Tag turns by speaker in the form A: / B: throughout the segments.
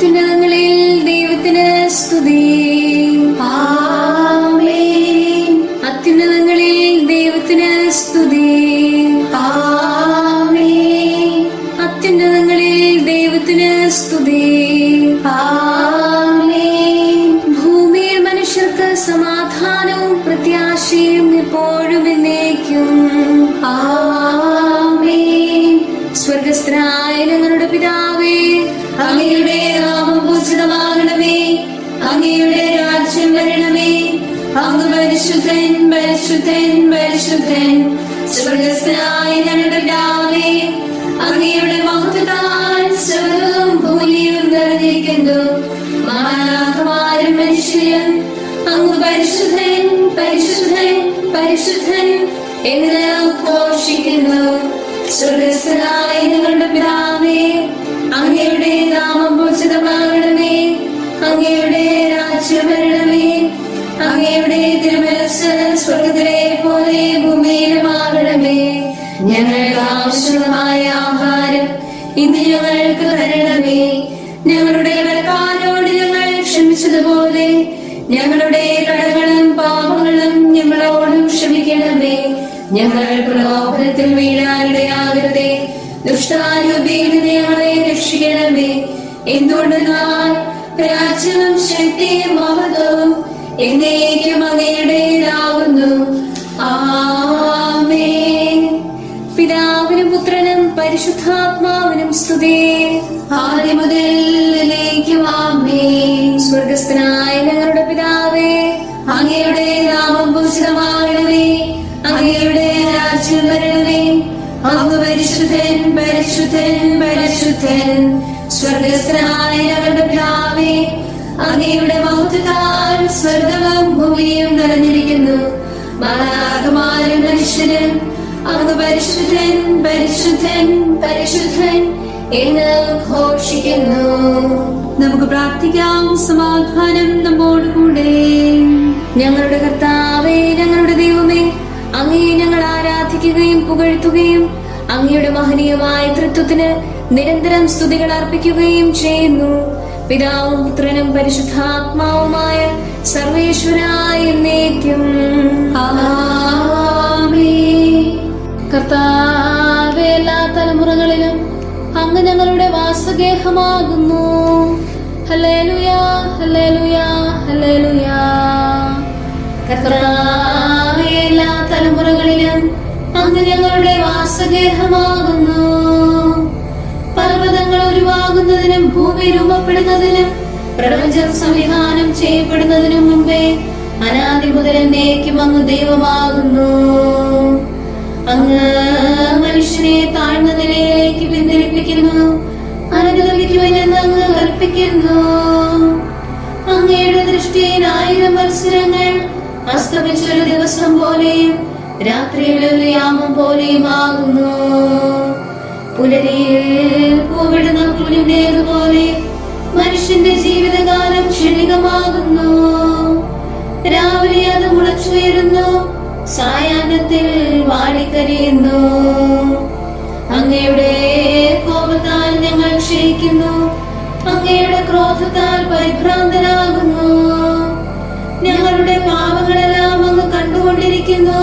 A: അത്യുന്നതങ്ങളിൽ ദൈവത്തിന് സ്തുതി.
B: ആമേൻ.
A: അത്യുന്നതങ്ങളിൽ ദൈവത്തിന് സ്തുതി.
B: ആമേൻ.
A: അത്യുന്നതങ്ങളിൽ ദൈവത്തിന് സ്തുതി.
B: ആമേൻ.
A: ഭൂമിയിൽ മനുഷ്യർക്ക് സമാധാനവും പ്രത്യാശയും എപ്പോഴും എന്നേക്കും.
B: ആമേൻ.
A: സ്വർഗസ്ഥനായ ഞങ്ങളുടെ പിതാവേ,
B: അങ്ങയുടെ നാമം പൂജിതമാകണമേ. അങ്ങയുടെ രാജ്യം വരണമേ. അങ്ങ് പരിശുദ്ധൻ, പരിശുദ്ധൻ, പരിശുദ്ധൻ. സ്വർഗസ്ഥനായ ഞങ്ങളുടെ പിതാവേ, അങ്ങയുടെ മഹത്വത്താൽ സ്വർഗ്ഗവും ഭൂമിയും നിറഞ്ഞിരിക്കുന്നു. മാലാഖമാരും മനുഷ്യരും അങ്ങ് പരിശുദ്ധൻ, പരിശുദ്ധൻ, പരിശുദ്ധൻ എന്ന് ഘോഷിക്കുന്നു. സ്വർഗസ്ഥനായ ഞങ്ങളുടെ പിതാവേ, അങ്ങയുടെ നാമം പൂജിതമാകണമേ. അങ്ങയുടെ രാജ്യം വരണമേ. അങ്ങയുടെ തിരുമനസ്സ് സ്വർഗ്ഗത്തിലെ പോലെ ഭൂമിയിലുമാകണമേ. ഞങ്ങൾക്ക് ആവശ്യമായ ആഹാരം ഇന്ന് ഞങ്ങൾക്ക് തരണമേ. ഞങ്ങളുടെ കടക്കാരോട് ഞങ്ങൾ ക്ഷമിച്ചതുപോലെ ഞങ്ങളുടെ കടങ്ങളും പാപങ്ങളും ഞങ്ങളോടും ക്ഷമിക്കണമേ. ഞങ്ങൾ പ്രലോഭനത്തിൽ വീഴാനിടയാകരുതേ. ദുഷ്ടാരൂപിയിൽ ഞങ്ങളെ രക്ഷിക്കണമേ. എന്തുകൊണ്ടെന്നാൽ രാജ്യവും ശക്തിയും മഹത്വവും എന്നേക്കും അങ്ങയുടേതാകുന്നു. ആമേൻ.
A: പിതാവിനും പുത്രനും പരിശുദ്ധാത്മാവിനും സ്തുതി.
B: ആദ്യം മുതൽ എന്നേക്കും ആമേൻ.
A: സ്വർഗസ്ഥനായ ഞങ്ങളുടെ പിതാവേ,
B: അങ്ങയുടെ നാമം പൂജിതമാകണമേ. അങ്ങയുടെ രാജ്യം വരണമേ. അങ്ങ് പരിശുദ്ധൻ, പരിശുദ്ധൻ, പരിശുദ്ധൻ. സ്വർഗസ്ഥനായ ഞങ്ങളുടെ പിതാവേ, അങ്ങയുടെ മഹത്വത്താൽ സ്വർഗ്ഗവും ഭൂമിയും നിറഞ്ഞിരിക്കുന്നു. മാലാഖമാരും മനുഷ്യരും അങ്ങ് പരിശുദ്ധൻ, പരിശുദ്ധൻ, പരിശുദ്ധൻ എന്ന് ഘോഷിക്കുന്നു. നമുക്ക് പ്രാർത്ഥിക്കാം. സമാധാനം നമ്മോട് കൂടെ.
A: ഞങ്ങളുടെ കർത്താവേ, ഞങ്ങളുടെ ദൈവമേ, അങ്ങയെ ഞങ്ങൾ ആരാധിക്കുകയും പുകഴ്ത്തുകയും അങ്ങയുടെ മഹനീയമായ തൃത്വത്തിന് നിരന്തരം സ്തുതികൾ അർപ്പിക്കുകയും ചെയ്യുന്നു. പിതാവും പുത്രനും പരിശുദ്ധാത്മാവുമായ സർവേശ്വരായ എന്നേക്കും.
B: ആമേൻ.
A: കർത്താവേ, എല്ലാ തലമുറകളിലും അങ്ങ് ഞങ്ങളുടെ വാസഗേഹമാകുന്നു. ഹല്ലേലൂയാ, ഹല്ലേലൂയാ, ഹല്ലേലൂയാ. കർത്താവേ, എല്ലാ തലമുറകളിലും അങ്ങ് ഞങ്ങളുടെ വാസഗേഹമാകുന്നു. പർവ്വതങ്ങൾ ഉരുവാകുന്നതിനും ഭൂമി രൂപപ്പെടുന്നതിനും പ്രപഞ്ചം സംവിധാനം ചെയ്യപ്പെടുന്നതിനും മുമ്പേ അനാദി മുതൽ എന്നേക്കും അങ്ങ് ദൈവമാകുന്നു. അങ്ങ് മനുഷ്യനെ താഴ്ന്ന നിലയിലേക്ക് പിന്തിരിപ്പിക്കുന്നു. അനുഗമിക്കുവാനെന്ന് അങ്ങ് കൽപ്പിക്കുന്നു. അങ്ങയുടെ ദൃഷ്ടിയിൽ 1000 മത്സരങ്ങൾ അസ്തമിച്ചൊരു ദിവസം പോലെയും രാത്രിയിലെ ഒരു യാമം പോലെയുമാകുന്നു. പുലരിയിൽ പൂവിടുന്ന പുലിനേതുപോലെ മനുഷ്യന്റെ ജീവിതകാലം ക്ഷണികമാകുന്നു. രാവിലെ അത് മുളച്ചുയരുന്നു, സായാഹ്നത്തിൽ വാടിക്കരിയുന്നു. അങ്ങയുടെ കോപത്താൽ ഞങ്ങൾ ക്ഷയിക്കുന്നു. അങ്ങയുടെ ക്രോധത്താൽ പരിഭ്രാന്തരാകുന്നു. ഞങ്ങളുടെ പാപങ്ങളെല്ലാം അങ്ങ് കണ്ടുകൊണ്ടിരിക്കുന്നു.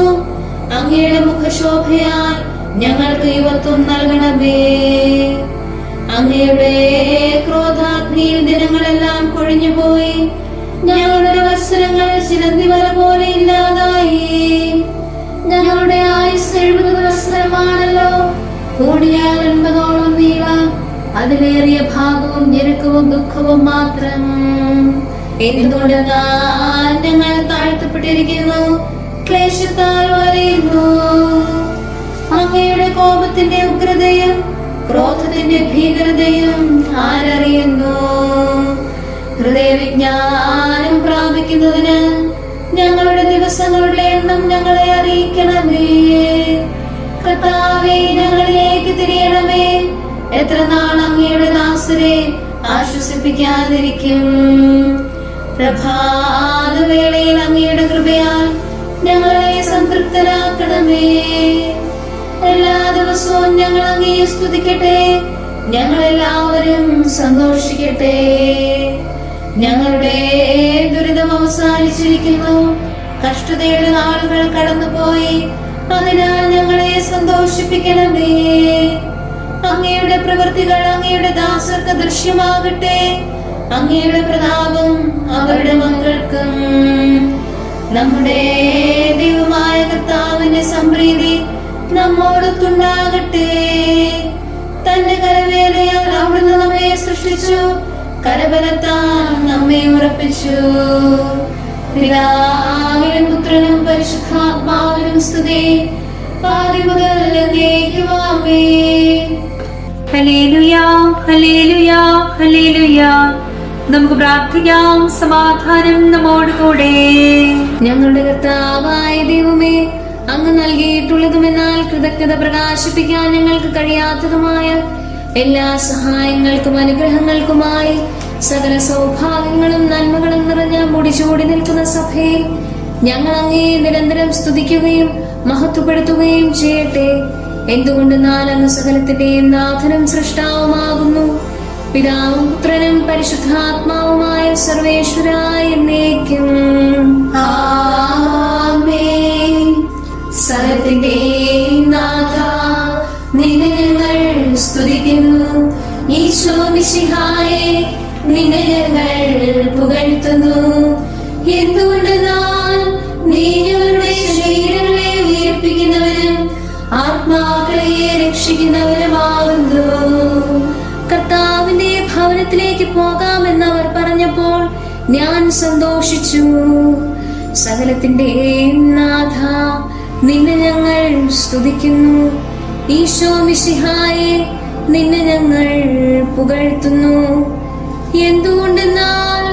A: അങ്ങയുടെ മുഖശോഭയാൽ ഞങ്ങൾക്ക് യുവത്വം നൽകണമേ. അങ്ങയുടെ ക്രോധാഗ്നിയിൽ ദിനങ്ങളെല്ലാം കൊഴിഞ്ഞുപോയി. ഞങ്ങളുടെ വത്സരങ്ങൾ ചിലന്തിവല പോലെ ഇല്ലാതായി. ഞങ്ങളുടെ ആയുസ് 70 വത്സരമാണല്ലോ. കൂടിയാൽ 80ഓളം നീളം. അതിലേറിയ ഭാഗവും ഞെരുക്കവും ദുഃഖവും മാത്രം. എന്തുകൊണ്ടെന്നാൽ ഞങ്ങൾ താഴ്ത്തപ്പെട്ടിരിക്കുന്നു, ക്ലേശത്താൽ വലയുന്നു. അങ്ങയുടെ കോപത്തിന്റെ ഉഗ്രതയും ക്രോധത്തിന്റെ ഭീകരതയും ആരറിയുന്നു? ഹൃദയവിജ്ഞാനം പ്രാപിക്കുന്നതിന് ഞങ്ങളുടെ ദിവസങ്ങളുടെ എണ്ണം ഞങ്ങളെ അറിയിക്കണമേ. കർത്താവേ, ഞങ്ങളിലേക്ക് തിരിയണമേ. എത്ര നാൾ അങ്ങയുടെ ദാസരെ ആശ്വസിപ്പിക്കാതിരിക്കും? പ്രഭാതവേളയിൽ അങ്ങയുടെ കൃപയാൽ ഞങ്ങളെ സംതൃപ്തരാക്കണമേ. എല്ലാ ദിവസവും ഞങ്ങൾ അങ്ങയെ സ്തുതിക്കട്ടെ. ഞങ്ങളെല്ലാവരും സന്തോഷിക്കട്ടെ. ഞങ്ങളുടെ ദുരിതം അവസാനിച്ചിരിക്കുന്നു, കഷ്ടതയുടെ നാളുകൾ കടന്നുപോയി. അതിനാൽ ഞങ്ങളെ സന്തോഷിപ്പിക്കണമേ. അങ്ങയുടെ പ്രവൃത്തികൾ അങ്ങയുടെ ദാസർക്ക് ദൃശ്യമാകട്ടെ. അങ്ങയുടെ പ്രതാപം അവരുടെ മക്കൾക്കും. നമ്മുടെ ദൈവമായ കർത്താവിന്റെ സംപ്രീതി നമ്മോടൊത്തുണ്ടാകട്ടെ. തന്റെ കരവേലയാൽ അവിടുന്ന് നമ്മെ സൃഷ്ടിച്ചു, കരബലത്താൽ നമ്മെ ഉറപ്പിച്ചു. പിതാവിനും പുത്രനും പരിശുദ്ധാത്മാവിനും സ്തുതി, ആദി മുതൽ എന്നേക്കും ആമേൻ.
B: Hallelujah, hallelujah, hallelujah. നമുക്ക് പ്രാർത്ഥിക്കാം. സമാധാനം നമ്മോടുകൂടെ.
A: ഞങ്ങളുടെ കർത്താവായ ദൈവമേ, അങ്ങ് നൽകിയിട്ടുള്ളതുമെന്നാൽ കൃതജ്ഞത പ്രകാശിപ്പിക്കാൻ ഞങ്ങൾക്ക് കഴിയാത്തതുമായ എല്ലാ സഹായങ്ങൾക്കും അനുഗ്രഹങ്ങൾക്കുമായി സകല സൗഭാഗ്യങ്ങളും നന്മകളും നിറഞ്ഞ മുടിചൂടി നിൽക്കുന്ന സഭയിൽ ഞങ്ങൾ അങ്ങേ നിരന്തരം സ്തുതിക്കുകയും മഹത്വപ്പെടുത്തുകയും ചെയ്യട്ടെ. എന്തുകൊണ്ടെന്നാൽ അങ്ങ് സകലത്തിന്റെയും നാഥനും സൃഷ്ടാവുമാകുന്നു. പിതാവും പുത്രനും പരിശുദ്ധാത്മാവുമായ സർവേശ്വരായ എന്നേക്കും ആമേൻ. സകലത്തിന്റെയും നാഥ, നിന്നെ ഞങ്ങൾ സ്തുതിക്കുന്നു. ഈശോ മിശിഹായേ, നിന്നെ ഞങ്ങൾ പുകഴ്ത്തുന്നു. എന്തുകൊണ്ടെന്നാൽ നീ ഞങ്ങളുടെ ശരീരങ്ങളെ ഉയർപ്പിക്കുന്നവനും ആത്മാക്കളെ രക്ഷിക്കുന്നവനുമാകുന്നു. കർത്താവിന്റെ ഭവനത്തിലേക്ക് പോകാമെന്നവർ പറഞ്ഞപ്പോൾ ഞാൻ സന്തോഷിച്ചു. സകലത്തിന്റെയും നാഥ, നിന്നെ ഞങ്ങൾ സ്തുതിക്കുന്നു. ഈശോ മിശിഹായേ, നിന്നെ ഞങ്ങൾ പുകഴ്ത്തുന്നു. എന്തുകൊണ്ടെന്നാൽ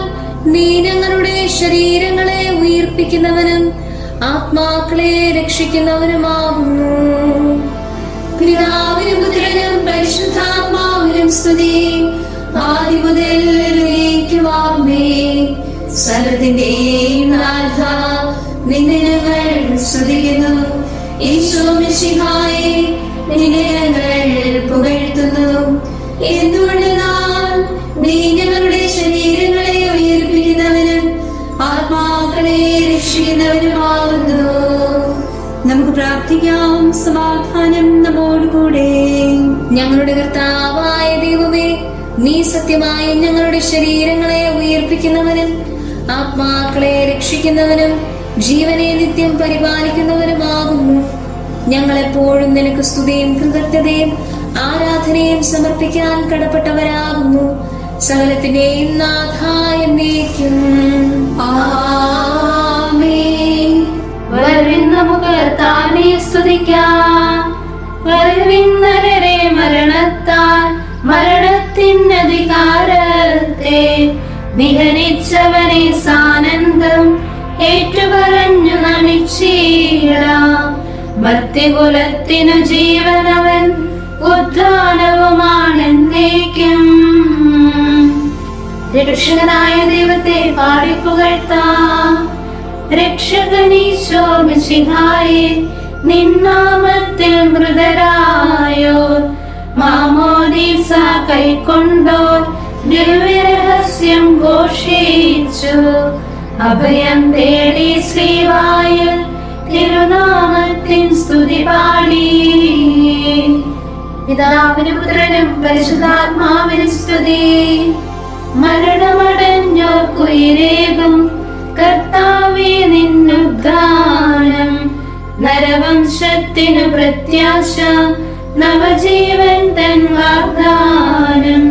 A: നീ ഞങ്ങളുടെ ശരീരങ്ങളെ ഉയർപ്പിക്കുന്നവനും ആത്മാക്കളെ രക്ഷിക്കുന്നവനുമാകുന്നു. പിതാവിനും പുത്രനും പരിശുദ്ധാത്മാവിനും സ്തുതി, ആദി മുതൽ എന്നേക്കും ആമേൻ. സകലത്തിന്റെയും നാഥ, നിന്നെ ഞങ്ങൾ സ്തുതിക്കുന്നു. ഈശോ മിശിഹായേ, നിന്നെ ഞങ്ങൾ പുകഴ്ത്തുന്നു. എന്തുകൊണ്ടെന്നാൽ നീ ഞങ്ങളുടെ ശരീരങ്ങളെ ഉയർപ്പിക്കുന്നവനും ആത്മാക്കളെ രക്ഷിക്കുന്നവനുമാകുന്നു.
B: നമുക്ക് പ്രാർത്ഥിക്കാം. സമാധാനം നമ്മോടുകൂടെ.
A: ഞങ്ങളുടെ കർത്താവായ ദൈവമേ, നീ സത്യമായി ഞങ്ങളുടെ ശരീരങ്ങളെ ഉയർപ്പിക്കുന്നവനും ആത്മാക്കളെ രക്ഷിക്കുന്നവനും ജീവനെ നിത്യം പരിപാലിക്കുന്നവനുമാകുന്നു. ഞങ്ങളെപ്പോഴും നിനക്ക് സ്തുതിയും കൃതജ്ഞതയും ആരാധനയും സമർപ്പിക്കാൻ കടപ്പെട്ടവരാകുന്നു. സകലത്തിന്റെയും നാഥ എന്നേക്കും ആമേൻ. വരുവിൻ നമുക്ക് കർത്താവിനെ സ്തുതിക്കാം. വരുവിൻ നരരെ മരണത്താൽ മരണത്തിൻ്റെ അധികാരത്തെ നിഹനിച്ചവനെ സാനന്ദം ഏറ്റുപറഞ്ഞു നമിച്ചിടാം. ഭക്തികുലത്തിനു ജീവനവൻ ഉദ്ധാനവുമാണെന്നേക്കും. രക്ഷകനായ ദൈവത്തെ പാടിപ്പുകഴ്ത്താം. രക്ഷകനീശോ മിശിഹായേ, നിന്നാമത്തിൽ മൃതരായോർ മാമോദീസ കൈക്കൊണ്ടോർ ദിവ്യരഹസ്യം ഘോഷിച്ചു. അഭയം തേടി ശ്രീവായിൽ തിരുനാമത്തിൻ സ്തുതി പാടി. പിതാവിനും പുത്രനും പരിശുദ്ധാത്മാവിനും സ്തുതി. മരണമടഞ്ഞോർക്കുയിരേകും കർത്താവേ, നിന്നുദ്ധാനം. നരവംശത്തിനു പ്രത്യാശ, നവജീവൻ തൻ വാഗ്ദാനം.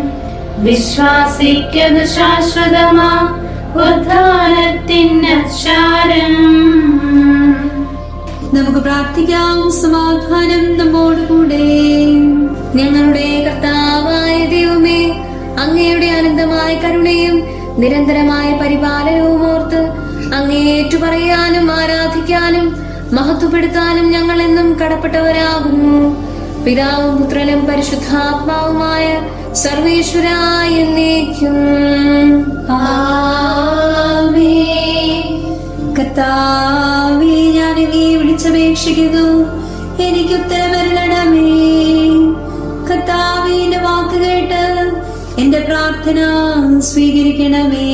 A: വിശ്വാസിക്കതു ശാശ്വതമാ ഉദ്ധാനത്തിൻ അച്ചാരം.
B: നമുക്ക് പ്രാർത്ഥിക്കാം. സമാധാനം നമ്മോടുകൂടെ.
A: ഞങ്ങളുടെ കർത്താവായ ദൈവമേ, അങ്ങയുടെ അനന്തമായ കരുണയും നിരന്തരമായ പരിപാലനവും ഓർത്ത് അങ്ങേ ഏറ്റുപറയാനും ആരാധിക്കാനും മഹത്വപ്പെടുത്താനും ഞങ്ങൾ എന്നും കടപ്പെട്ടവരാകുന്നു. പിതാവും പുത്രനും പരിശുദ്ധാത്മാവുമായ സർവേശ്വരായ എന്നേക്കും
B: ആമേൻ. കർത്താവേ, ഞാൻ അങ്ങയെ വിളിച്ചപേക്ഷിക്കുന്നു, എനിക്ക് ഉത്തരമരുളണമേ. കർത്താവേ, എന്റെ വാക്ക് കേട്ട് പ്രാർത്ഥന സ്വീകരിക്കണമേ.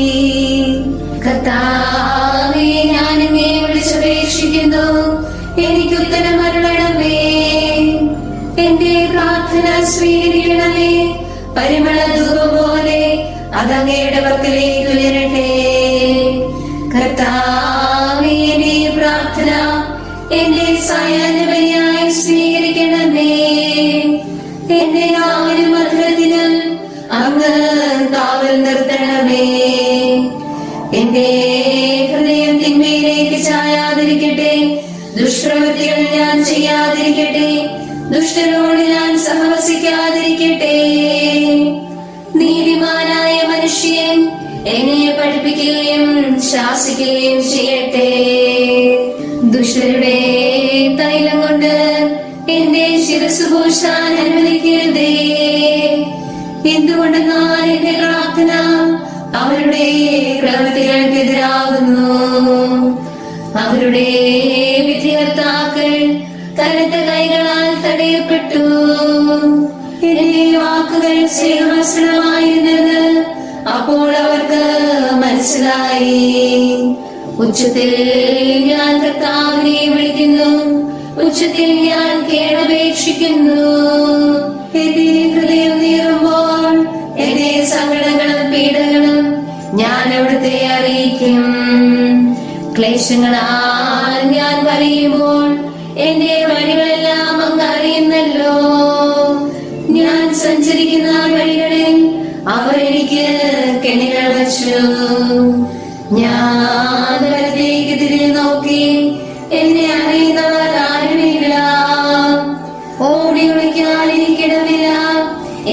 A: കർത്താവേ, ഞാൻ അങ്ങയെ വിളിച്ചപേക്ഷിക്കുന്നു, എനിക്ക് ഉത്തരം അരുളണമേ. എന്റെ പ്രാർത്ഥന സ്വീകരിക്കണമേ. പരിമള ധൂപം പോലെ അതങ്ങയുടെ പക്കലേക്ക് ഉയരട്ടെ. കർത്താവേ, എന്റെ പ്രാർത്ഥന എന്റെ സായാഹ്നബലിയായി സ്വീകരിക്കണമേ. എന്റെ നാവിനും മധുരത്തിനും അങ്ങ് കാവൽ നിർത്തണമേ. എന്റെ ഹൃദയം തിന്മയിലേക്ക് ചായാതിരിക്കട്ടെ. ദുഷ്പ്രവൃത്തികൾ ഞാൻ ചെയ്യാതിരിക്കട്ടെ. ദുഷ്ടരോട് ഞാൻ സഹവസിക്കാതിരിക്കട്ടെ. നീതിമാനായ മനുഷ്യൻ എന്നെ പഠിപ്പിക്കുകയും ശാസിക്കുകയും ചെയ്യട്ടെ. ദുഷ്ടരുടെ തൈലം കൊണ്ട് എന്റെ ശിരസ്സു പൂശാൻ അനുവദിക്കരുതേ. എന്തുകൊണ്ടെന്നാൽ എന്റെ പ്രാർത്ഥന അവരുടെ പ്രവൃത്തികൾക്കെതിരാകുന്നു. അവരുടെ വിധികർത്താക്കൾ കനത്ത കൈകളാൽ തടയപ്പെട്ടു. എന്റെ വാക്കുകൾ സ്നേഹമത്സരമായിരുന്നത് അപ്പോൾ അവർക്ക് മനസ്സിലായി. ഉച്ചത്തിൽ ഞാൻ കർത്താവിനെ വിളിക്കുന്നു, ഉച്ചത്തിൽ ഞാൻ കേണപേക്ഷിക്കുന്നു. എന്റെ ഹൃദയം നീറുമ്പോൾ എന്റെ സങ്കടങ്ങളും പീഡകളും ഞാൻ അവിടുത്തെ അറിയിക്കും. ക്ലേശങ്ങളാൽ ഞാൻ വലയുമ്പോൾ എന്റെ വഴികളെല്ലാം അങ്ങ് അറിയുന്നല്ലോ. ഞാൻ സഞ്ചരിക്കുന്ന വഴികളിൽ അവർ എനിക്ക് കെണികൾ വച്ചു. ഞാൻ വലത്തേക്ക് തിരിഞ്ഞു നോക്കി, എന്നെ അറിയുന്നവർ ആരുമില്ല. ഓടി ഒളിക്കാൻ എനിക്കിടമില്ല,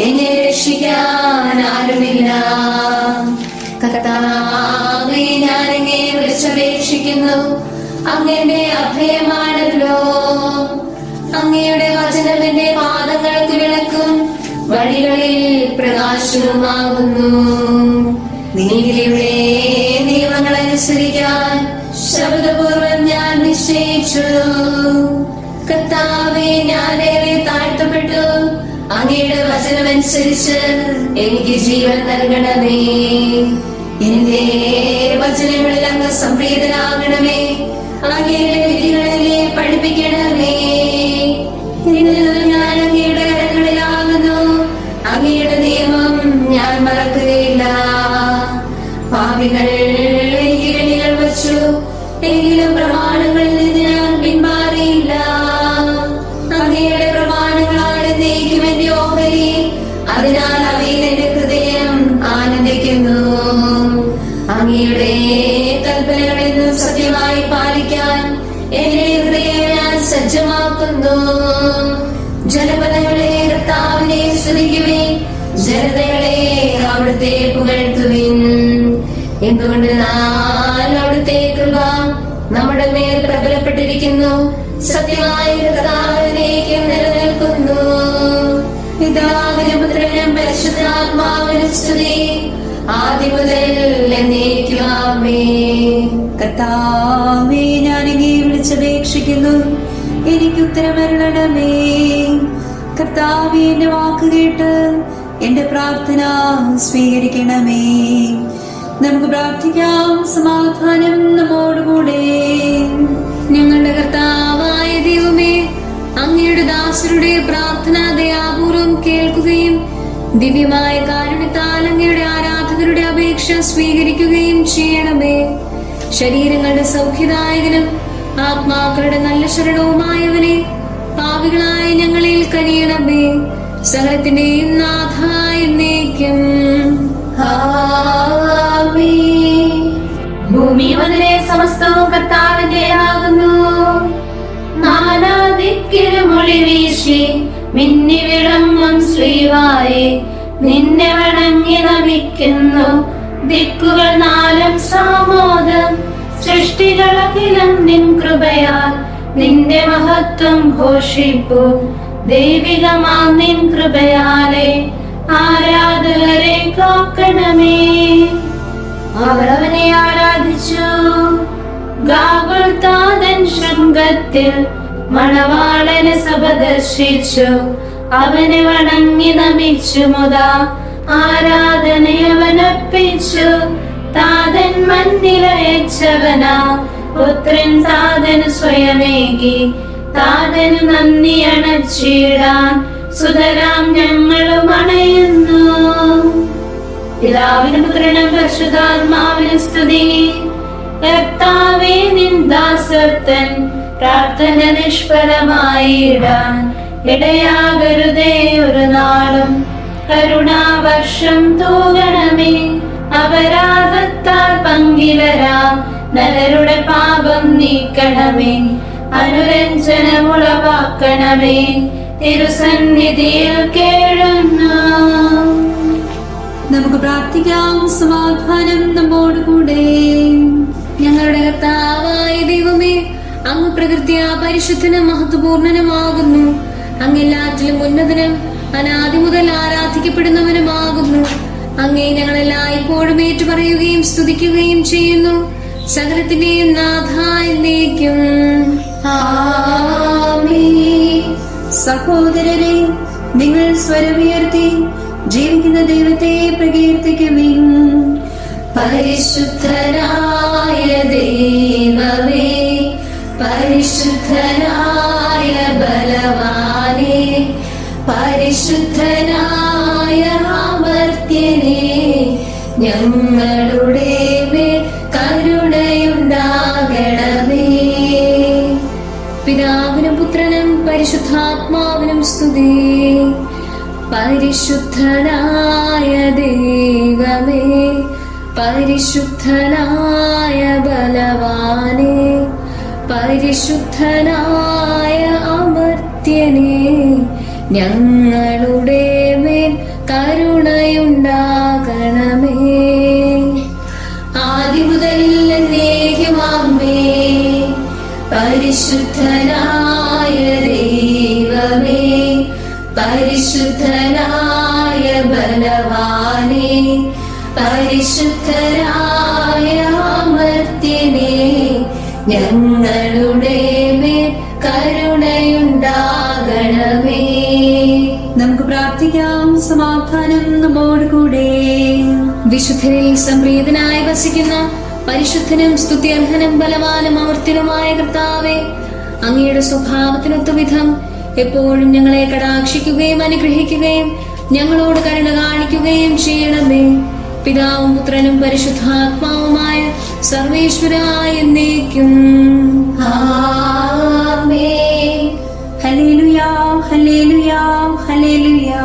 A: എന്നെ രക്ഷിക്കാൻ ആരുമില്ല. കർത്താവേ, ഞാൻ അങ്ങയെ വിളിച്ചപേക്ഷിക്കുന്നു, അങ്ങയുടെ അഭയമാണല്ലോ. അങ്ങയുടെ വചനം എന്റെ പാദങ്ങൾക്ക് വിളക്കും വഴികളിൽ പ്രകാശവുമാകുന്നു. നീതിയുടെ നിയമങ്ങൾ അനുസരിക്കാൻ ശബ്ദപൂർവം ഞാൻ നിശ്ചയിച്ചു. കർത്താവേ, ഞാനേറെ താഴ്ത്തപ്പെട്ടു. അങ്ങയുടെ വചനമനുസരിച്ച് എനിക്ക് ജീവൻ നൽകണമേ. എന്റെ വചനങ്ങളിൽ അങ്ങ് സംപ്രീതനാകണമേ. അങ്ങയുടെ വിധികളിലെ പഠിപ്പിക്കണമേ. ഞാൻ അങ്ങയുടെ കരങ്ങളിലാകുന്നു. അങ്ങയുടെ നിയമം ഞാൻ മറക്കുകയില്ല. പാപികൾ എനിക്ക് കെണികൾ വച്ചു, എങ്കിലും പ്രമാണങ്ങളിൽ നിന്ന് ഞാൻ പിന്മാറിയില്ല. അങ്ങയുടെ പ്രമാണങ്ങളാണ് എന്നേക്കും എന്റെ ഓഹരി. അതിനാൽ അവയിൽ എന്റെ ഹൃദയം ആനന്ദിക്കുന്നു. അങ്ങയുടെ കൽപ്പനകളെന്നും സത്യമായി പാലിക്കാൻ എന്റെ ഹൃദയം ഞാൻ സജ്ജമാക്കുന്നു. ജനപദങ്ങളെ കർത്താവിനെ സ്തുതിക്കുവിൻ, ജനതകളെ അവിടുത്തെ പുകഴ്ത്തുവിൻ. എന്തുകൊണ്ട് അവിടുത്തെ കൃപ നമ്മുടെ മേൽ പ്രബലപ്പെട്ടിരിക്കുന്നു. സത്യമായ കർത്താവിനേക്കും നിലനിൽക്കുന്നു. പിതാവിനും പുത്രനും പരിശുദ്ധാത്മാവിനും സ്തുതി, ആദ്യം മുതൽ എന്നേക്കും ആമേൻ.
B: കർത്താവേ, ഞാൻ അങ്ങയെ വിളിച്ചപേക്ഷിക്കുന്നു, എനിക്ക് ഉത്തരമരുളണമേ. കർത്താവേ, എന്റെ വാക്ക് കേട്ട് എന്റെ പ്രാർത്ഥന സ്വീകരിക്കണമേ. നമുക്ക് പ്രാർത്ഥിക്കാം. സമാധാനം നമ്മോടുകൂടെ.
A: ഞങ്ങളുടെ കർത്താവായ ദൈവമേ, അങ്ങയുടെ ദാസരുടെ പ്രാർത്ഥന ദയാപൂർവം കേൾക്കുകയും ദിവ്യമായ കാരുണ്യത്താൽ അങ്ങയുടെ ആരാധകരുടെ അപേക്ഷ സ്വീകരിക്കുകയും ചെയ്യണമേ. ശരീരങ്ങളുടെ സൗഖ്യദായകനും ആത്മാക്കളുടെ നല്ല ശരണവുമായവനെ, പാപികളായ ഞങ്ങളിൽ കനിയണമേ. സകലത്തിന്റെയും നാഥായ എന്നേക്കും ആമേൻ. ഭൂമി മുതലേ സമസ്തവും കർത്താവിന്റെ ആകുന്നു. നാനാദിക്കിലും ഒളി വീശി മിന്നി വിളങ്ങും ശ്രീവായെ, നിന്നെ വണങ്ങി നമിക്കുന്നു ദിക്കുകൾ നാലും സാമോദം. സൃഷ്ടികളഖിലം നിൻ കൃപയാൽ നിന്റെ മഹത്വം ഘോഷിപ്പു. ദൈവികമാ നിൻ കൃപയാലെ ആരാധകരെ കാക്കണമേ. അവർ അവനെ ആരാധിച്ചു. ഗാഗുൽത്താതൻ ശൃംഗത്തിൽ മണവാളന് സഭ ദർശിച്ചു. അവനെ വണങ്ങി നമിച്ചു മുതാ ആരാധനയവനർപ്പിച്ചു. താതൻ മണ്ണിലയച്ചവനാ പുത്രൻ താതന് സ്വയമേകി. താതന് നന്ദി അണച്ചിടാൻ സുതരാം ഞങ്ങളും അണയുന്നു. പിതാവിനും പുത്രനും പരിശുദ്ധാത്മാവിനും സ്തുതി. കർത്താവേ, നിൻ ദാസർത്തൻ പ്രാർത്ഥന നിഷ്ഫലമായിടാൻ ഇടയാകരുതേ ഒരു നാളും. കരുണാവർഷം തൂകണമേ. അപരാധത്താൽ പങ്കിലരാ നരരുടെ പാപം നീക്കണമേ. അനുരഞ്ജനമുളവാക്കണമേ. തിരുസന്നിധിയിൽ കേഴുന്നു.
B: നമുക്ക് പ്രാർത്ഥിക്കാം. സമാധാനം നമ്മോടുകൂടെ.
A: ഞങ്ങളുടെ കർത്താവായ ദൈവമേ, അങ്ങ് പ്രകൃതിയ പരിശുദ്ധനും മഹത്വപൂർണനുമാകുന്നു. അങ്ങെല്ലാറ്റിലും ഉന്നതനും അനാദി മുതൽ ആരാധിക്കപ്പെടുന്നവനുമാകുന്നു. അങ്ങേ ഞങ്ങളെല്ലായ്പ്പോഴും ഏറ്റുപറയുകയും സ്തുതിക്കുകയും ചെയ്യുന്നു. സകലത്തിന്റെയും നാഥായ എന്നേക്കും.
B: ആമേൻ. സഹോദരരെ, നിങ്ങൾ സ്വരമുയർത്തി ജീവിക്കുന്ന ദൈവത്തെ പ്രകീർത്തിക്കുവിൻ.
A: പരിശുദ്ധനായ ദൈവമേ, പരിശുദ്ധനായ ബലവാനേ, പരിശുദ്ധനായ അമർത്യനേ, ഞങ്ങളുടെ മേൽ കരുണയുണ്ടാകണമേ. പിതാവിനും പുത്രനും പരിശുദ്ധാത്മാവിനും സ്തുതി. പരിശുദ്ധനായ ദൈവമേ, പരിശുദ്ധനായ ബലവാനേ, പരിശുദ്ധനായ അമർത്യനേ, ഞങ്ങളുടെ മേൽ കരുണയുണ്ടാകണമേ. ആദിമുതൽ എന്നേക്കുമാമേ. പരിശുദ്ധനായ ദൈവമേ, പരിശുദ്ധനായ ബലവാനേ, പരിശുദ്ധനായ അമർത്യനേ, ഞങ്ങളുടെ മേൽ കരുണയുണ്ടാകണമേ.
B: നമുക്ക് പ്രാർത്ഥിക്കാം. സമാധാനം നമ്മോടുകൂടെ.
A: വിശുദ്ധരിൽ സംപ്രീതനായി വസിക്കുന്ന പരിശുദ്ധനും സ്തുത്യർഹനും ബലവാനും അമർത്യനുമായ കർത്താവേ, അങ്ങയുടെ സ്വഭാവത്തിനൊത്ത വിധം എപ്പോഴും ഞങ്ങളെ കടാക്ഷിക്കുകയും അനുഗ്രഹിക്കുകയും ഞങ്ങളോട് കരുണ കാണിക്കുകയും ചെയ്യണമേ. പിതാവും പുത്രനും പരിശുദ്ധാത്മാവുമായ സർവേശ്വരായ എന്നേക്കും.
B: ആമേൻ. ഹല്ലേലൂയാ, ഹല്ലേലൂയാ, ഹല്ലേലൂയാ.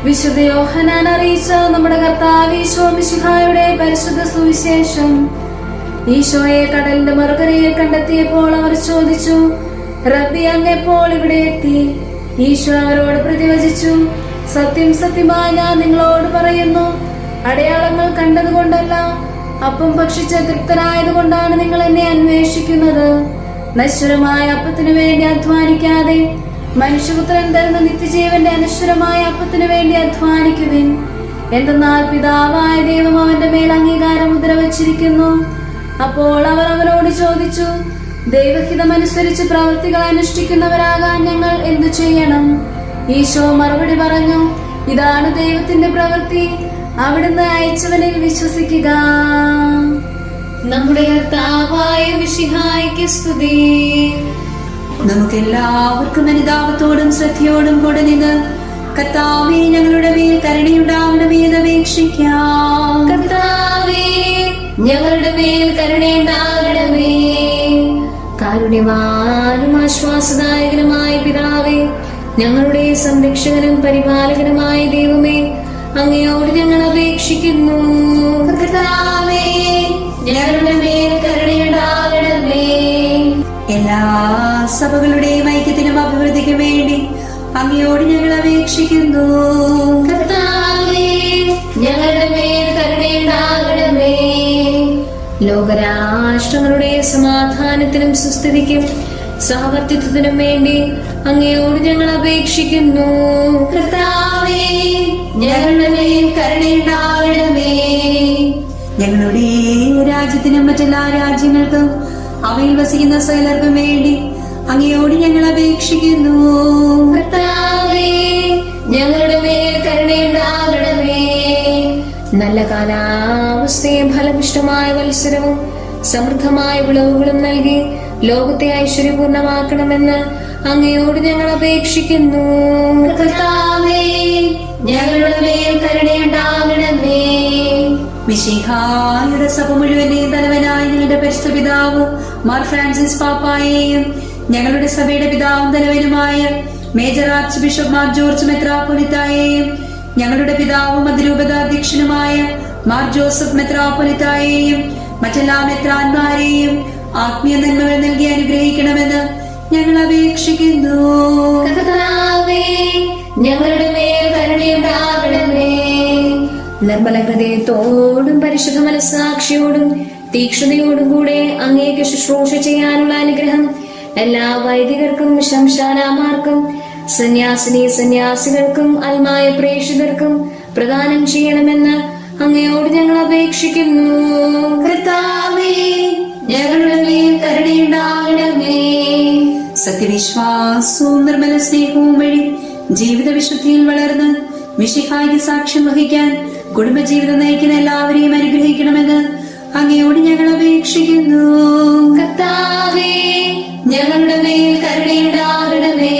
A: വിശുദ്ധ യോഹന്നാൻ അറിയിച്ച നമ്മുടെ കർത്താവ് ഈശോ മിശിഹായുടെ പരിശുദ്ധ സുവിശേഷം. ഈശോയെ കടലിന്റെ മറുകരയിൽ കണ്ടെത്തിയപ്പോൾ അവർ ചോദിച്ചു, റബ്ബി, അങ്ങ് എപ്പോൾ ഇവിടെ എത്തി? ഈശോ അവരോട് പ്രതിവചിച്ചു, സത്യം സത്യമായി ഞാൻ നിങ്ങളോട് പറയുന്നു, അടയാളങ്ങൾ കണ്ടതുകൊണ്ടല്ല, അപ്പം ഭക്ഷിച്ച് തൃപ്തരായതുകൊണ്ടാണ് നിങ്ങൾ എന്നെ അന്വേഷിക്കുന്നത്. നശ്വരമായ അപ്പത്തിനു വേണ്ടി അധ്വാനിക്കാതെ മനുഷ്യപുത്രൻ തരുന്ന നിത്യജീവന്റെ അനശ്വരമായ അപ്പത്തിനു വേണ്ടി അധ്വാനിക്കുവിൻ. എന്തെന്നാൽ പിതാവായ ദൈവം അവന്റെ മേൽ അംഗീകാരം മുദ്ര വച്ചിരിക്കുന്നു. അപ്പോൾ അവർ അവരോട് ചോദിച്ചു, ദൈവഹിതമനുസരിച്ച് പ്രവൃത്തികൾ അനുഷ്ഠിക്കുന്നവരാകാൻ ഞങ്ങൾ എന്തു ചെയ്യണം? ഈശോ മറുപടി പറഞ്ഞു, ഇതാണ് ദൈവത്തിന്റെ പ്രവൃത്തി, അവിടുന്ന് അയച്ചവനിൽ വിശ്വസിക്കുക. നമ്മുടെ കർത്താവായ മിശിഹായ്ക്ക് സ്തുതി.
B: നമുക്കെല്ലാവർക്കും അനുതാപത്തോടും ശ്രദ്ധയോടും കൂടെ നിന്ന് കർത്താവേ, ഞങ്ങളുടെ മേൽ കരുണയുണ്ടാവണമേ എന്ന് അപേക്ഷിക്കാം.
A: കർത്താവേ, ഞങ്ങളുടെ മേൽ കരുണയുണ്ടാകണമേ. കാരുണ്യവാനും ആശ്വാസദായകനുമായ പിതാവേ, ഞങ്ങളുടെ സംരക്ഷകനും പരിപാലകനുമായ ദൈവമേ, അങ്ങയോട് ഞങ്ങൾ അപേക്ഷിക്കുന്നു. കർത്താവേ, ഞങ്ങളുടെ മേൽ കരുണയുണ്ടാകണമേ.
B: എല്ലാ സഭകളുടെയും ഐക്യത്തിനും അഭിവൃദ്ധിക്കും വേണ്ടി അങ്ങയോട് ഞങ്ങൾ അപേക്ഷിക്കുന്നു.
A: കർത്താവേ, ഞങ്ങളുടെ മേൽ കരുണയുണ്ടാകണമേ. ലോകരാഷ്ട്രങ്ങളുടെ സമാധാനത്തിനും സുസ്ഥിതിക്കും സാമർത്ഥ്യത്തിനും വേണ്ടി അങ്ങയോട് ഞങ്ങൾ അപേക്ഷിക്കുന്നു. കർത്താവേ, ഞങ്ങളുടെ മേൽ കരുണയുണ്ടാകണമേ.
B: ഞങ്ങളുടെ രാജ്യത്തിനും മറ്റെല്ലാ രാജ്യങ്ങൾക്കും അവയിൽ വസിക്കുന്ന സകലർക്കും വേണ്ടി അങ്ങയോട് ഞങ്ങൾ അപേക്ഷിക്കുന്നു.
A: കർത്താവേ, ഞങ്ങളുടെ മേൽ കരുണയുണ്ടാകണമേ.
C: നല്ല കാലാവസ്ഥയും ഫലപുഷ്ടമായ വത്സരവും സമൃദ്ധമായ വിളവുകളും നൽകി ലോകത്തെ ഐശ്വര്യപൂർണമാക്കണമെന്ന് അങ്ങയോട് ഞങ്ങൾ അപേക്ഷിക്കുന്നു.
A: കർത്താവേ, ഞങ്ങളുടെ മേൽ കരുണയുണ്ടാകണമേ.
B: മിശിഹായുടെ സഭ മുഴുവന്റെയും തലവനായ ഞങ്ങളുടെ പരിശുദ്ധ പിതാവ് മാർ ഫ്രാൻസിസ് പാപ്പായെയും ഞങ്ങളുടെ സഭയുടെ പിതാവും തലവനുമായ major archbishop Mar George മെത്രാപ്പൊലിത്തായെയും ഞങ്ങളുടെ പിതാവും അതിരൂപതാധ്യക്ഷനുമായ മാർ ജോസഫ് മെത്രാപ്പൊലിത്തായെയും മറ്റെല്ലാ മെത്രാന്മാരെയും ആത്മീയ നന്മകൾ നൽകി അനുഗ്രഹിക്കണമെന്ന് ഞങ്ങൾ അപേക്ഷിക്കുന്നു.
A: കർത്താവേ, ഞങ്ങളുടെ മേൽ കരുണയുണ്ടാകണമേ.
C: നിർമ്മല ഹൃദയത്തോടും പരിശുദ്ധ മനസ്സാക്ഷിയോടും തീക്ഷ്ണതയോടും കൂടെ അങ്ങേക്ക് ശുശ്രൂഷ ചെയ്യാനുള്ള അനുഗ്രഹം എല്ലാ വൈദികർക്കും ശംശാനാമാർക്കും സന്യാസികൾക്കും അൽമായ പ്രേക്ഷിതർക്കും പ്രദാനം ചെയ്യണമെന്ന് അങ്ങയോട് ഞങ്ങൾ അപേക്ഷിക്കുന്നു.
A: കർത്താവേ, ഞങ്ങളുടെ മേൽ കരുണയുണ്ടാകണമേ.
B: സത്യവിശ്വാസവും നിർമ്മല സ്നേഹവും വഴി ജീവിത വിശുദ്ധിയിൽ വളർന്ന് മിശിഹായ്ക്ക് സാക്ഷ്യം വഹിക്കാൻ കുടുംബജീവിതം നയിക്കുന്ന എല്ലാവരെയും അനുഗ്രഹിക്കണമെന്ന് അങ്ങയോട് ഞങ്ങൾ അപേക്ഷിക്കുന്നു.
A: കർത്താവേ, ഞങ്ങളുടെ മേൽ കരുണയുണ്ടാകണമേ.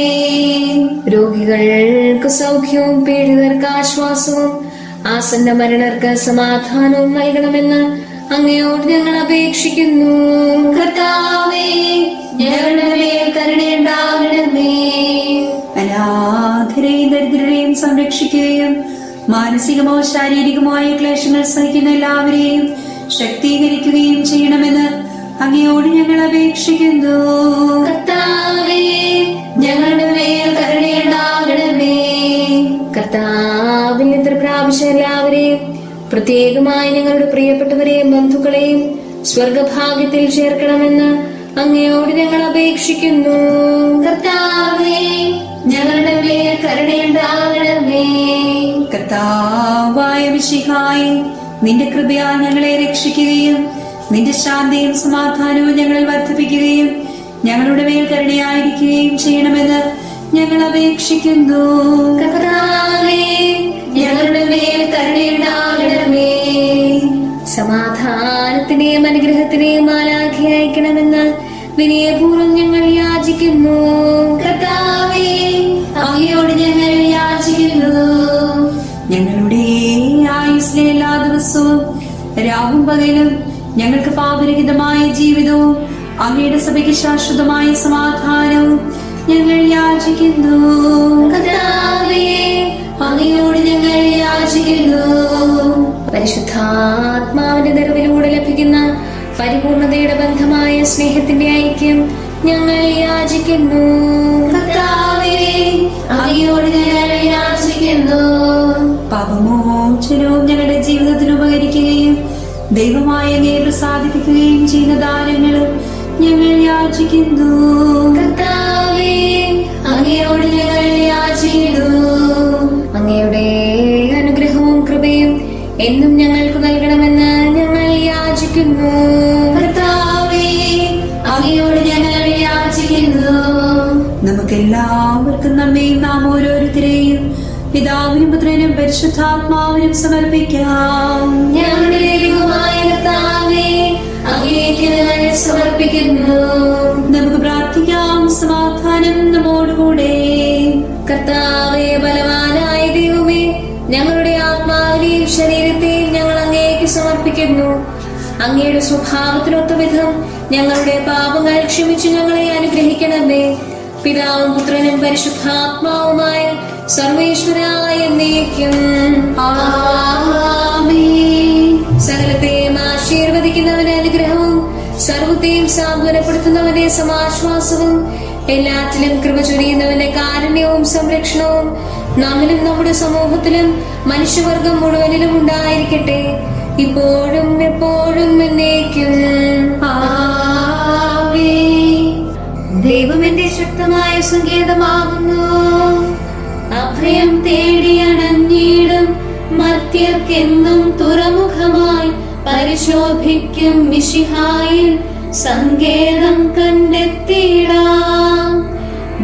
C: രോഗികൾക്ക് സൗഖ്യവും പീഡിതർക്ക് ആശ്വാസവും ആസന്ന മരണർക്ക് സമാധാനവും നൽകണമെന്ന് അങ്ങയോട് ഞങ്ങൾ അപേക്ഷിക്കുന്നു.
A: കർത്താവേ, ഞങ്ങളുടെ മേൽ കരുണയുണ്ടാകണമേ.
B: അനാഥരെയും ദരിദ്രരെയും സംരക്ഷിക്കുകയും മാനസികമോ ശാരീരികമായ ക്ലേശങ്ങൾ സഹിക്കുന്ന എല്ലാവരെയും ശക്തീകരിക്കുകയും ചെയ്യണമെന്ന് അങ്ങയോട് ഞങ്ങൾ അപേക്ഷിക്കുന്നു.
A: കർത്താവേ, ഞങ്ങളുടെ മേൽ കരുണയുണ്ടാകണമേ.
C: കർത്താവിൽ നിദ്ര പ്രാപിച്ച എല്ലാവരെയും പ്രത്യേകമായി ഞങ്ങളുടെ പ്രിയപ്പെട്ടവരെയും ബന്ധുക്കളെയും സ്വർഗഭാഗ്യത്തിൽ ചേർക്കണമെന്ന് അങ്ങയോട് ഞങ്ങൾ അപേക്ഷിക്കുന്നു.
A: കർത്താവേ, ഞങ്ങളുടെ മേൽ കരുണയുണ്ടാകണമേ.
B: കർത്താവായ മിശിഹായേ, നിന്റെ കൃപയാൽ ഞങ്ങളെ രക്ഷിക്കുകയും നിന്റെ ശാന്തിയും സമാധാനവും ഞങ്ങളിൽ വർദ്ധിപ്പിക്കുകയും ഞങ്ങളുടെ മേൽ കരുണയായിരിക്കുകയും ചെയ്യണമെന്ന് ഞങ്ങൾ അപേക്ഷിക്കുന്നു.
A: കർത്താവേ, ഞങ്ങളുടെ മേൽ കരുണയുണ്ടാകണമേ.
C: സമാധാനത്തിന്റെയും അനുഗ്രഹത്തിന്റെയും മാലാഖി അയക്കണമെന്ന് വിനയപൂർവ്വം ഞങ്ങൾ യാചിക്കുന്നു.
A: കർത്താവേ, അങ്ങയോട് ഞങ്ങൾ യാചിക്കുന്നു.
B: ഞങ്ങളുടെ ആയുസ്സിലെ എല്ലാ ദിവസവും രാവും പകലും ഞങ്ങൾക്ക് പാപരഹിതമായ ജീവിതവും അങ്ങയുടെ സഭയ്ക്ക് ശാശ്വതമായ സമാധാനവും ഞങ്ങൾ യാചിക്കുന്നു.
A: കർത്താവേ, അങ്ങയോട് ഞങ്ങൾ യാചിക്കുന്നു.
C: പരിശുദ്ധാത്മാവിന്റെ നിറവിലൂടെ ലഭിക്കുന്ന പരിപൂർണതയുടെ ബന്ധമായ സ്നേഹത്തിന്റെ ഐക്യം ഞങ്ങൾ യാചിക്കുന്നു.
A: കർത്താവേ, അങ്ങയോട് ഞങ്ങൾ യാചിക്കുന്നു.
B: പാപമോചനവും ഞങ്ങളുടെ ജീവിതത്തിന് ഉപകരിക്കുകയും ദൈവമായ അങ്ങയെ പ്രസാദിപ്പിക്കുകയും ചെയ്യുന്ന ദാനങ്ങളും ഞങ്ങൾ യാചിക്കുന്നു.
A: കർത്താവേ, അങ്ങയോട് ഞങ്ങൾ യാചിക്കുന്നു.
C: അങ്ങയുടെ അനുഗ്രഹവും കൃപയും എന്നും ഞങ്ങൾക്ക് നൽകണമെന്ന് ഞങ്ങൾ യാചിക്കുന്നു.
A: കർത്താവേ, അങ്ങയോട് ഞങ്ങൾ യാചിക്കുന്നു.
B: നമുക്കെല്ലാവർക്കും നമ്മയും നാം ഓരോരുത്തരെയും പിതാവിനും പുത്രനും പരിശുദ്ധാത്മാവിനും സമർപ്പിക്കാം.
A: ഞങ്ങളുടെ ദൈവമായ കർത്താവേ, അങ്ങേക്ക് ഞങ്ങൾ സമർപ്പിക്കുന്നു.
B: നമുക്ക് പ്രാർത്ഥിക്കാം. സമാധാനം നമ്മോടുകൂടെ.
C: കർത്താവേ, ബലവാനായ ദൈവമേ, ഞങ്ങളുടെ ആത്മാവിനെയും ശരീരത്തെയും ഞങ്ങൾ അങ്ങേക്ക് സമർപ്പിക്കുന്നു. അങ്ങയുടെ സ്വഭാവത്തിനൊത്ത വിധം ഞങ്ങളുടെ പാപങ്ങൾ ക്ഷമിച്ച് ഞങ്ങളെ അനുഗ്രഹിക്കണമേ. പിതാവും പുത്രനും പരിശുദ്ധാത്മാവുമായ സർവേശ്വരായ എന്നേക്കും
A: ആമേൻ.
C: സകലത്തെയും ആശീർവദിക്കുന്നവന്റെ അനുഗ്രഹവും സർവത്തെയും സാന്ത്വനപ്പെടുത്തുന്നവന്റെ സമാശ്വാസവും എല്ലാറ്റിലും കൃപ ചൊരിയുന്നവന്റെ കാരുണ്യവും സംരക്ഷണവും നമ്മിലും നമ്മുടെ സമൂഹത്തിലും മനുഷ്യവർഗം മുഴുവനിലും ഉണ്ടായിരിക്കട്ടെ, ഇപ്പോഴും എപ്പോഴും എന്നേക്കും
A: ആമേൻ. ദൈവം എന്റെ ശക്തമായ സങ്കേതമാകുന്നു. അഭയം തേടിയണഞ്ഞിടും മർത്യർക്കെന്നും തുറമുഖമായി പരിശോഭിക്കും മിശിഹായിൽ സങ്കേതം കണ്ടെത്തിയിടാം.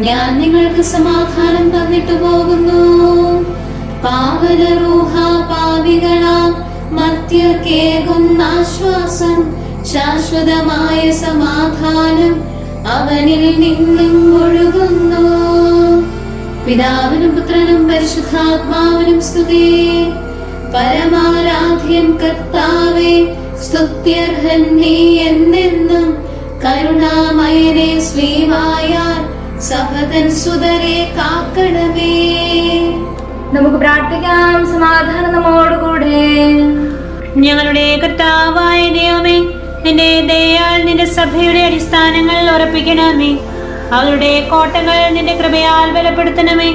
A: ഞാൻ നിങ്ങൾക്ക് സമാധാനം തന്നിട്ടു പോകുന്നു. പാവന റൂഹ പാപികളാം മർത്യർക്കേകുന്ന ആശ്വാസം, ശാശ്വതമായ സമാധാനം അവനിൽ നിന്നും ഒഴുകുന്നു. പിതാവിനും പുത്രനും പരിശുദ്ധാത്മാവിനും സ്തുതി. പരമാരാധ്യൻ കർത്താവേ, സ്തുത്യർഹൻ നീ എന്നെന്നും. കരുണാമയനെ ശ്രീവായാൽ സഹതൻ സുതരെ കാക്കണമേ.
D: നമുക്ക് പ്രാർത്ഥിക്കാം. സമാധാനം നമ്മോടുകൂടെ.
E: ഞങ്ങളുടെ കർത്താവായ ദൈവമേ, നിന്റെ ദയയാൽ നിന്റെ സഭയുടെ അടിസ്ഥാനങ്ങൾ ഉറപ്പിക്കണമേ. അവരുടെ കോട്ടകൾ നിന്റെ കൃപയാൽ ബലപ്പെടുത്തണമേ.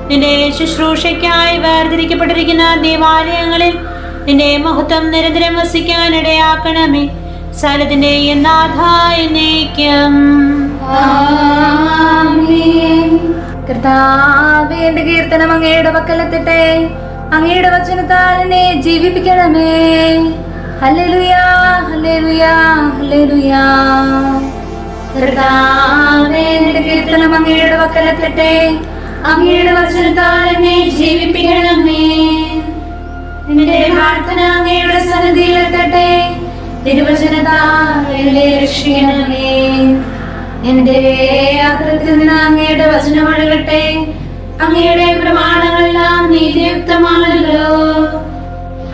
E: നിന്റെ ശുശ്രൂഷയ്ക്കായി വേർതിരിക്കപ്പെട്ടിരിക്കുന്ന ദേവാലയങ്ങളിൽ നിന്റെ മഹത്വം നിരന്തരം വസിക്കാൻ ഇടയാക്കണമേ. സകലത്തിന്റെ എന്നേക്കും.
D: കർത്താവേ, എന്റെ കീർത്തനം അങ്ങയുടെ പക്കലെത്തട്ടെ. അങ്ങയുടെ വചനത്താൽ എന്നെ ജീവിപ്പിക്കണമേ. ഹല്ലേലൂയാ, ഹല്ലേലൂയാ, ഹല്ലേലൂയാ. കർത്താവേ, എന്റെ കീർത്തനം അങ്ങയുടെ പക്കലെത്തട്ടെ. അങ്ങയുടെ വചനത്താൽ എന്നെ ജീവിപ്പിക്കണമേ. എന്റെ പ്രാർത്ഥന അങ്ങയുടെ സന്നിധിയിലെത്തട്ടെ. തിരുവചനത്താൽ എന്നെ രക്ഷിക്കണമേ. എന്റെ യാത്രത്തിൽ നിന്ന് അങ്ങയുടെ വചനം ഒഴുകട്ടെ. അങ്ങയുടെ പ്രമാണങ്ങളെല്ലാം നീതിയുക്തമാണല്ലോ.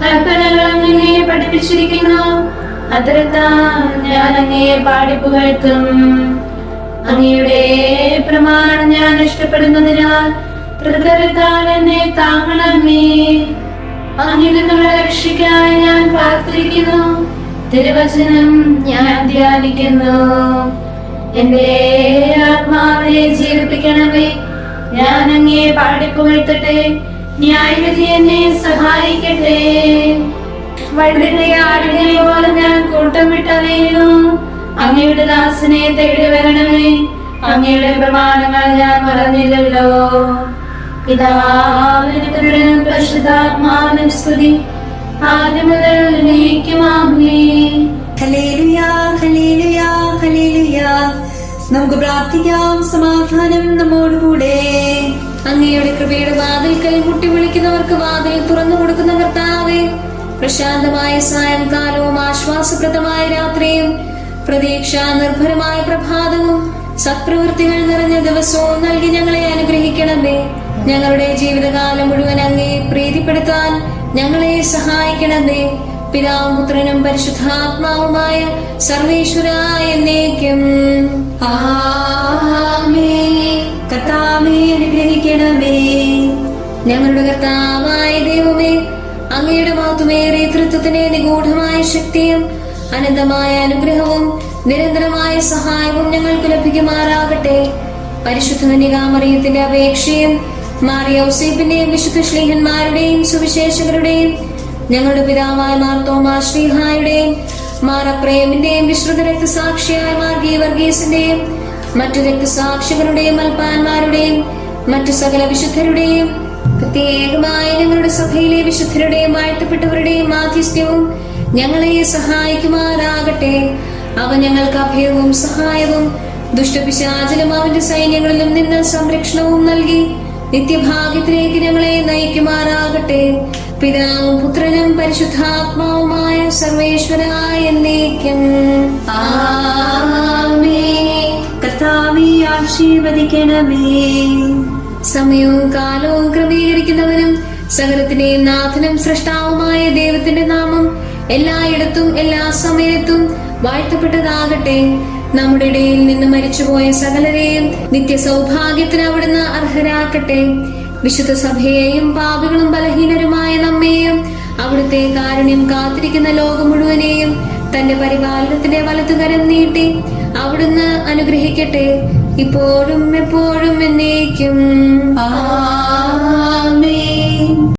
D: കൽപ്പനകൾ അങ്ങയെ പഠിപ്പിച്ചിരിക്കുന്നു. അത്തരത്താൽ ഞാൻ അങ്ങയെ പാടിപ്പുകഴ്ത്തും. അങ്ങയുടെ പ്രമാണം ഞാൻ ഇഷ്ടപ്പെടുന്നതിനാൽ തൃക്കരത്താൽ എന്നെ താങ്ങണമേ. അങ്ങിൽ നിന്നുള്ള രക്ഷയ്ക്കായി ഞാൻ പ്രാർത്ഥിക്കുന്നു. തിരുവചനം ഞാൻ ധ്യാനിക്കുന്നു. എന്റെ ആത്മാവിനെ ജീവിപ്പിക്കണമേ. ഞാൻ അങ്ങയെ പാടിപ്പുകഴ്ത്തട്ടെ. ന്യായവിധി എന്നെ സഹായിക്കട്ടെ. വഴുതിന്റെ ആടിനെ പോലെ ഞാൻ കൂട്ടം വിട്ടറിയുന്നു. അങ്ങയുടെ ദാസനെ തേടി വരണമേ. അങ്ങയുടെ പ്രമാണങ്ങൾ ഞാൻ മറന്നില്ലല്ലോ. പിതാവിനും പുത്രനും പരിശുദ്ധാത്മാവിനും സ്തുതി, ആദ്യം മുതൽ എന്നേക്കും ആമേൻ.
B: ഹല്ലേലൂയാ, ഹല്ലേലൂയാ, ഹല്ലേലൂയാ. നമുക്ക് പ്രാർത്ഥിക്കാം. സമാധാനം നമ്മോടുകൂടെ.
C: അങ്ങയുടെ കൃപയുടെ വാതിൽക്കൽ മുട്ടി വിളിക്കുന്നവർക്ക് വാതിൽ തുറന്നു കൊടുക്കുന്ന കർത്താവേ, പ്രശാന്തമായ സായംകാലവും ആശ്വാസപ്രദമായ രാത്രിയും പ്രതീക്ഷാ നിർഭരമായ പ്രഭാതവും സത്പ്രവൃത്തികൾ നിറഞ്ഞ ദിവസവും നൽകി ഞങ്ങളെ അനുഗ്രഹിക്കണമേ. ഞങ്ങളുടെ ജീവിതകാലം മുഴുവൻ അങ്ങേ പ്രീതിപ്പെടുത്താൻ ഞങ്ങളെ സഹായിക്കണമേ. പിതാവും പുത്രനും പരിശുദ്ധാത്മാവുമായ സർവേശ്വരായ എന്നേക്കും.
B: ആമേൻ. കർത്താവേ, അനുഗ്രഹിക്കണമേ.
C: ഞങ്ങളുടെ കർത്താവായ ദൈവമേ, അങ്ങയുടെ മഹത്വമേറിയ തൃത്വത്തിന്റെ നിഗൂഢമായ ശക്തിയും അനന്തമായ അനുഗ്രഹവും നിരന്തരമായ സഹായവും ഞങ്ങൾക്ക് ലഭിക്കുമാറാകട്ടെ. പരിശുദ്ധ കന്യകാമറിയത്തിന്റെ അപേക്ഷയും മാറിയൗസേപ്പിന്റെയും വിശുദ്ധ ശ്ലീഹന്മാരുടെയും സുവിശേഷകരുടെയും ഞങ്ങളുടെ പിതാവായ മാർത്തോമാ ശ്ലീഹായുടെയും മാറപ്രേമിന്റെയും വിശ്രുത രക്തസാക്ഷിയായ മാർ ഗീവർഗീസിന്റെയും മറ്റു രക്തസാക്ഷികളുടെയും അൽപ്പാന്മാരുടെയും മറ്റു സകല വിശുദ്ധരുടെയും പ്രത്യേകമായി ഞങ്ങളുടെ സഭയിലെ വിശുദ്ധരുടെയും വാഴ്ത്തപ്പെട്ടവരുടെയും മാധ്യസ്ഥ്യവും ഞങ്ങളെ സഹായിക്കുമാറാകട്ടെ. അവ ഞങ്ങൾക്ക് അഭയവും സഹായവും ദുഷ്ടപിശാചിലും അവന്റെ സൈന്യങ്ങളിലും നിന്ന് സംരക്ഷണവും നൽകി നിത്യഭാഗ്യത്തിലേക്ക് ഞങ്ങളെ നയിക്കുമാറാകട്ടെ. പിതാവും പുത്രനും പരിശുദ്ധാത്മാവുമായ സർവേശ്വരായ എന്നേക്കും.
B: ആമേൻ. കർത്താവേ, ആശീർവദിക്കണമേ.
C: സമയവും കാലവും ക്രമീകരിക്കുന്നവനും സകലത്തിന്റെയും നാഥനും സൃഷ്ടാവുമായ ദൈവത്തിന്റെ നാമം എല്ലായിടത്തും എല്ലാ സമയത്തും വാഴ്ത്തപ്പെട്ടതാകട്ടെ. നമ്മുടെ ഇടയിൽ നിന്ന് മരിച്ചുപോയ സകലരെയും നിത്യ സൗഭാഗ്യത്തിന് അവിടുന്ന് അർഹരാക്കട്ടെ. വിശുദ്ധ സഭയെയും പാപികളും ബലഹീനരുമായ നമ്മെയും അവിടുത്തെ കാരുണ്യം കാത്തിരിക്കുന്ന ലോകം മുഴുവനെയും തന്റെ പരിപാലനത്തിന്റെ വലതുകരം നീട്ടി അവിടുന്ന് അനുഗ്രഹിക്കട്ടെ, ഇപ്പോഴും എപ്പോഴും എന്നേക്കും.
B: ആമേൻ.